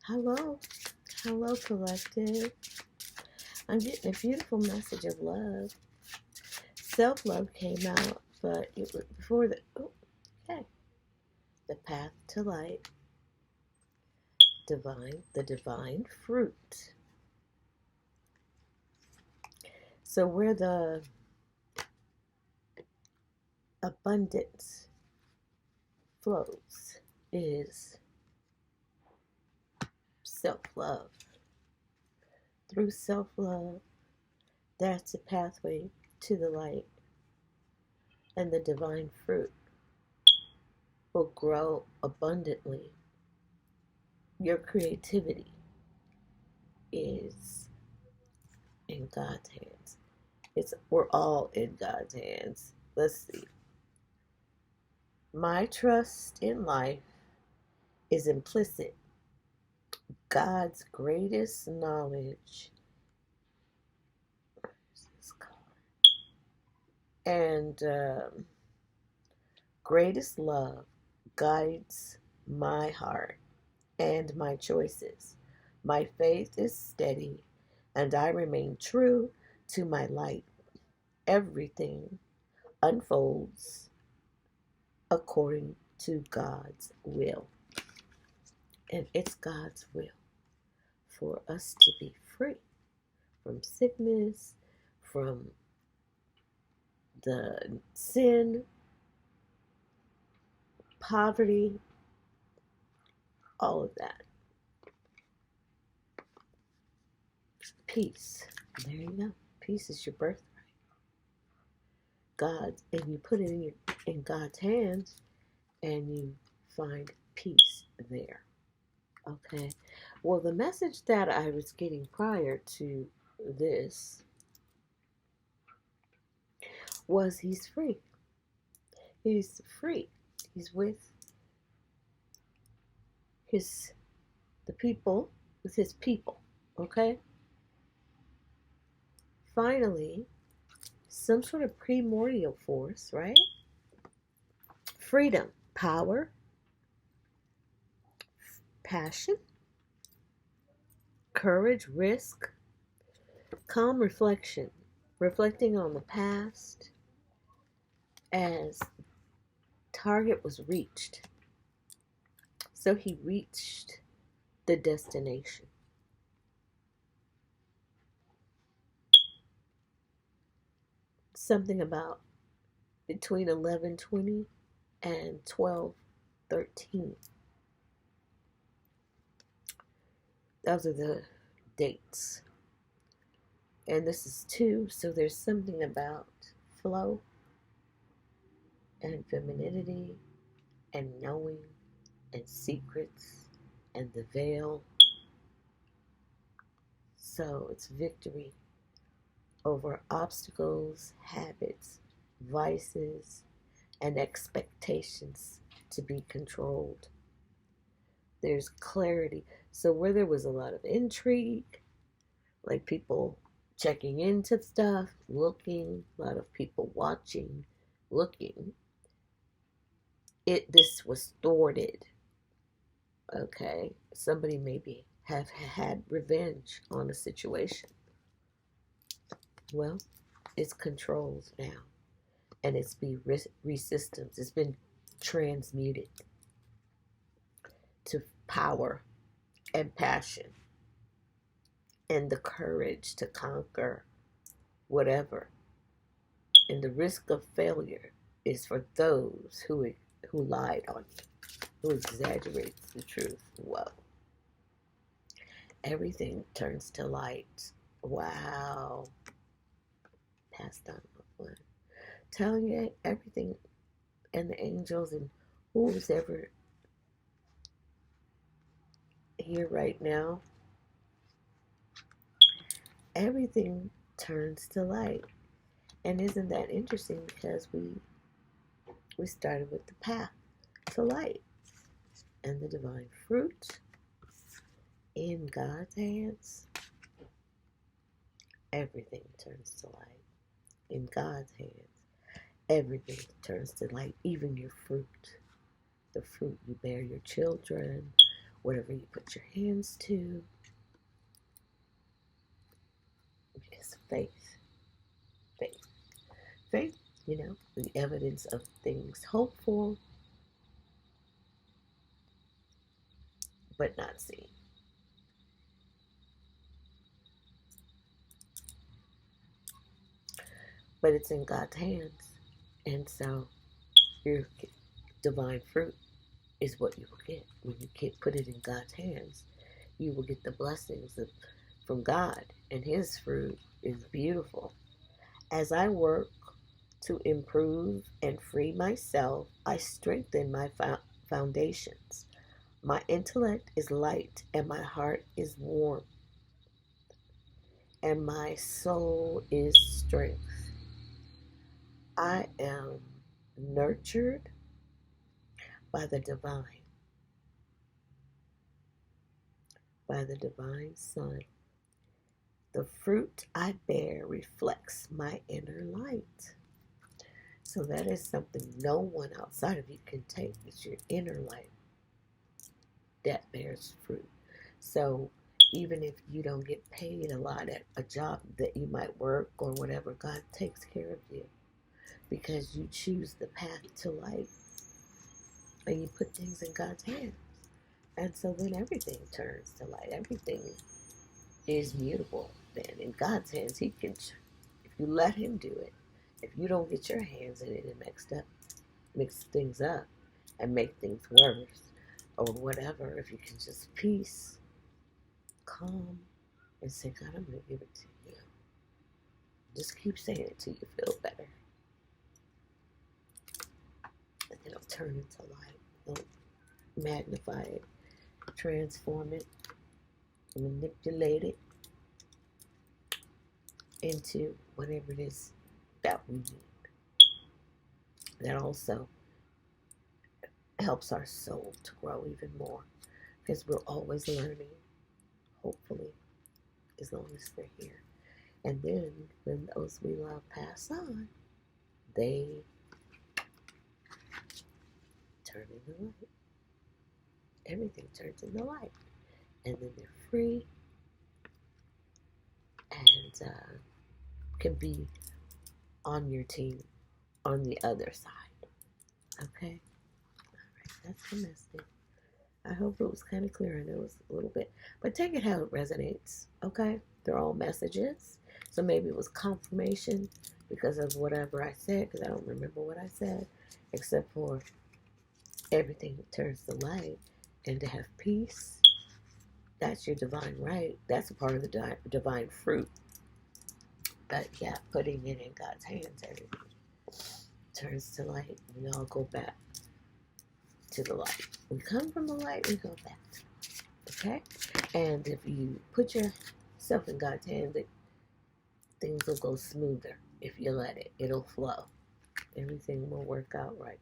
Hello, hello, collective. I'm getting a beautiful message of love. Self love came out, but it was before okay. The path to light, the divine fruit. So, where the abundance flows is self love. Through self love, that's a pathway to the light, and the divine fruit will grow abundantly. Your creativity is in God's hands. We're all in God's hands. Let's see. My trust in life is implicit. God's greatest knowledge and greatest love guides my heart and my choices. My faith is steady, and I remain true to my light. Everything unfolds according to God's will. And it's God's will for us to be free from sickness, from the sin, poverty, all of that. Peace. There you go. Peace is your birthright. God, and you put it in God's hands, and you find peace there. Okay. Well, the message that I was getting prior to this was he's free. He's free. He's with the people, with his people. Okay. Finally, some sort of primordial force, right? Freedom, power, passion, courage, risk, calm reflection, reflecting on the past as target was reached. So he reached the destination. Something about between 11:20 and 12:13. Those are the dates. And this is 2, so there's something about flow and femininity and knowing and secrets and the veil. So it's victory over obstacles, habits, vices, and expectations to be controlled. There's clarity. So where there was a lot of intrigue, like people checking into stuff, looking, a lot of people watching, looking, this was thwarted. Okay, somebody maybe have had revenge on a situation. Well, it's controlled now, and it's been systems. It's been transmuted to power and passion and the courage to conquer whatever. And the risk of failure is for those who lied on you, who exaggerates the truth. Whoa. Everything turns to light. Wow. Passed on one. Telling you everything, and the angels and who's ever here right now, everything turns to light. And isn't that interesting? Because we started with the path to light and the divine fruit in God's hands. Everything turns to light in God's hands. Everything turns to light, even your fruit. The fruit you bear your children, whatever you put your hands to, because faith, faith, the evidence of things hoped for, but not seen. But it's in God's hands. And so your divine fruit is what you will get. When you put it in God's hands, you will get the blessings from God. And His fruit is beautiful. As I work to improve and free myself, I strengthen my foundations. My intellect is light and my heart is warm and my soul is strength. I am nurtured by the divine Son. The fruit I bear reflects my inner light. So that is something no one outside of you can take. It's your inner light that bears fruit. So even if you don't get paid a lot at a job that you might work or whatever, God takes care of you because you choose the path to light and you put things in God's hands. And so then everything turns to light. Everything is mutable. Then in God's hands, He can, if you let Him do it, if you don't get your hands in it and mix things up and make things worse or whatever, if you can just peace, calm, and say, God, I'm going to give it to you. Just keep saying it till you feel better. And it'll turn into light. It'll magnify it, transform it, manipulate it into whatever it is that we need. That also helps our soul to grow even more because we're always learning, hopefully, as long as we're here. And then when those we love pass on, they turn into light. Everything turns into light. And then they're free and can be on your team on the other side. Okay? All right, that's the message. I hope it was kind of clear. I know it was a little bit, but take it how it resonates. Okay? They're all messages. So maybe it was confirmation because of whatever I said, because I don't remember what I said, except for everything turns to light and to have peace. That's your divine right. That's a part of the divine fruit. But yeah, putting it in God's hands, everything turns to light. We all go back to the light. We come from the light, we go back to the light. Okay? And if you put yourself in God's hands, things will go smoother. If you let it, it'll flow. Everything will work out right,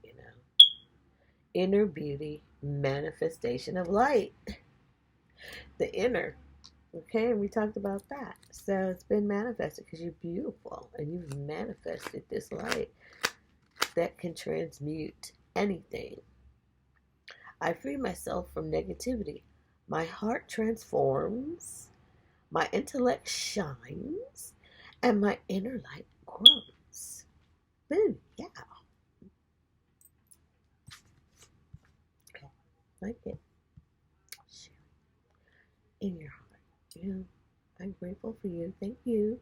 Inner beauty, manifestation of light. The inner. Okay, and we talked about that. So it's been manifested because you're beautiful and you've manifested this light that can transmute anything. I free myself from negativity. My heart transforms, my intellect shines, and my inner light grows. Boo, yeah. Okay, like it. Share in your heart. I'm grateful for you. Thank you.